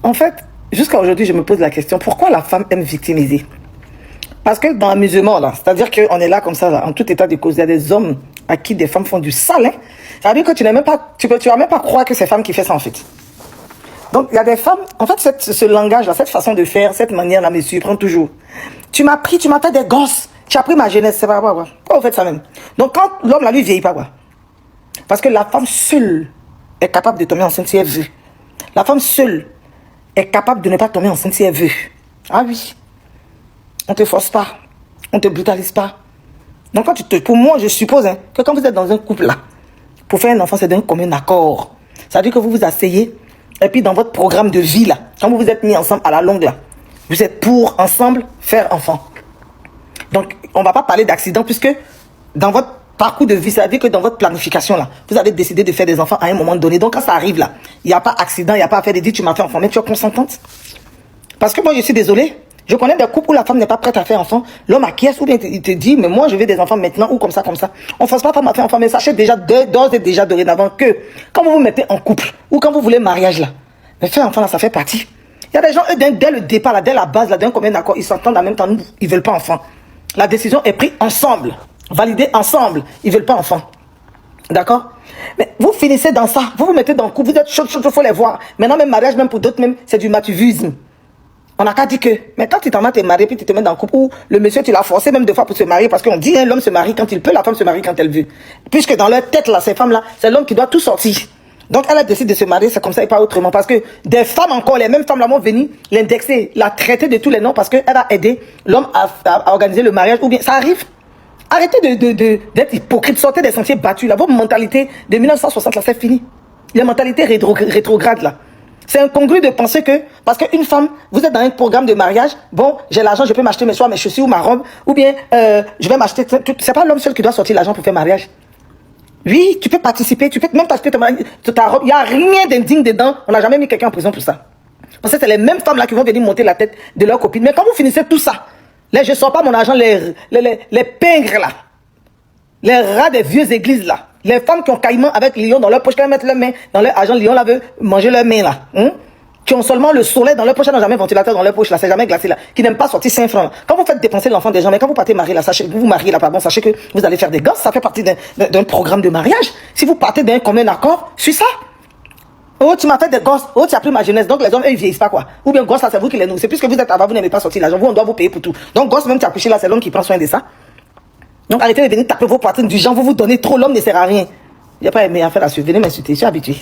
En fait, jusqu'à aujourd'hui, je me pose la question, pourquoi la femme aime victimiser? Parce que dans l'amusement, là, c'est-à-dire qu'on est là comme ça, là, en tout état de cause, il y a des hommes à qui des femmes font du sale, hein. Ça veut dire que tu n'as même pas, tu vas même pas croire que c'est femmes qui fait ça, en fait. Donc, il y a des femmes, en fait, ce langage-là, cette façon de faire, cette manière-là me surprend toujours. Tu m'as fait des gosses, tu as pris ma jeunesse, c'est pas quoi. Pourquoi vous faites ça même? Donc, quand l'homme, là, lui, vieillit pas, quoi. Parce que la femme seule est capable de tomber enceinte si elle veut. La femme seule est capable de ne pas tomber enceinte si elle veut. Ah oui. On ne te force pas. On ne te brutalise pas. Donc, pour moi, je suppose hein, que quand vous êtes dans un couple là, pour faire un enfant, c'est d'un commun accord. Ça veut dire que vous vous asseyez, et puis dans votre programme de vie là, quand vous vous êtes mis ensemble à la longue là, vous êtes pour ensemble faire enfant. Donc, on ne va pas parler d'accident, puisque dans votre parcours de vie, ça veut dire que dans votre planification là, vous avez décidé de faire des enfants à un moment donné. Donc, quand ça arrive là, il n'y a pas accident, il n'y a pas à faire des dits, tu m'as fait enfant, mais tu es consentante. Parce que moi, je suis désolée. Je connais des couples où la femme n'est pas prête à faire enfant. L'homme acquiesce ou bien il te dit, mais moi je veux des enfants maintenant ou comme ça, comme ça. On ne force pas la femme à faire enfant, mais sachez déjà d'ores et déjà dorénavant que quand vous vous mettez en couple ou quand vous voulez mariage là, mais faire enfant là, ça fait partie. Il y a des gens, eux, dès le départ, là, dès la base, là, d'un commun accord, ils s'entendent en même temps, nous, ils ne veulent pas enfant. La décision est prise ensemble, validée ensemble, ils ne veulent pas enfant. D'accord? Mais vous finissez dans ça, vous vous mettez dans le couple, vous êtes chaud, il faut les voir. Maintenant, même mariage, même pour d'autres, même, c'est du matuvisme. On n'a qu'à dire que, mais quand tu t'en vas te marier, puis tu te mets dans le couple où le monsieur, tu l'as forcé même 2 fois pour se marier, parce qu'on dit, hein, l'homme se marie quand il peut, la femme se marie quand elle veut. Puisque dans leur tête, là, ces femmes-là, c'est l'homme qui doit tout sortir. Donc, elle a décidé de se marier, c'est comme ça et pas autrement. Parce que des femmes encore, les mêmes femmes-là vont venir l'indexer, la traiter de tous les noms, parce qu'elle a aidé l'homme à organiser le mariage, ou bien, ça arrive. Arrêtez d'être hypocrite, sortez des sentiers battus, là. Votre mentalité de 1960, là, c'est fini. La mentalité rétrograde, là. C'est incongru de penser que, parce qu'une femme, vous êtes dans un programme de mariage, bon, j'ai l'argent, je peux m'acheter mes chaussures ou ma robe, ou bien je vais m'acheter, c'est pas l'homme seul qui doit sortir l'argent pour faire mariage. Oui, tu peux participer, tu peux même t'acheter ta robe, il n'y a rien d'indigne dedans, on n'a jamais mis quelqu'un en prison pour ça. Parce que c'est les mêmes femmes là qui vont venir monter la tête de leurs copines. Mais quand vous finissez tout ça, là je ne sors pas mon argent, les pingres là, les rats des vieux églises là, les femmes qui ont caïman avec lion dans leur poche, qui mettent leurs mains dans leur argent, lion là veut manger leurs mains là, qui ont seulement le soleil dans leur poche, n'ont jamais ventilateur dans leur poche là, c'est jamais glacé là, qui n'aiment pas sortir 5 francs. Quand vous faites dépenser l'enfant des gens, mais quand vous partez marier là, sachez, vous vous mariez là, pardon, sachez que vous allez faire des gosses, ça fait partie d'un programme de mariage. Si vous partez d'un commun accord, suis ça. Oh, tu m'as fait des gosses, oh, tu as pris ma jeunesse, donc les hommes, eux, ils vieillissent pas quoi. Ou bien gosses là, c'est vous qui les nourrissez, puisque vous êtes avant, vous n'aimez pas sortir l'argent, vous, on doit vous payer pour tout. Donc gosse, même tu as couché là, c'est l'homme qui prend soin de ça. Donc arrêtez de venir taper vos poitrines du genre, vous vous donnez trop, l'homme ne sert à rien. Il n'y a pas aimé à faire la suite, venez m'insulter, je suis habitué.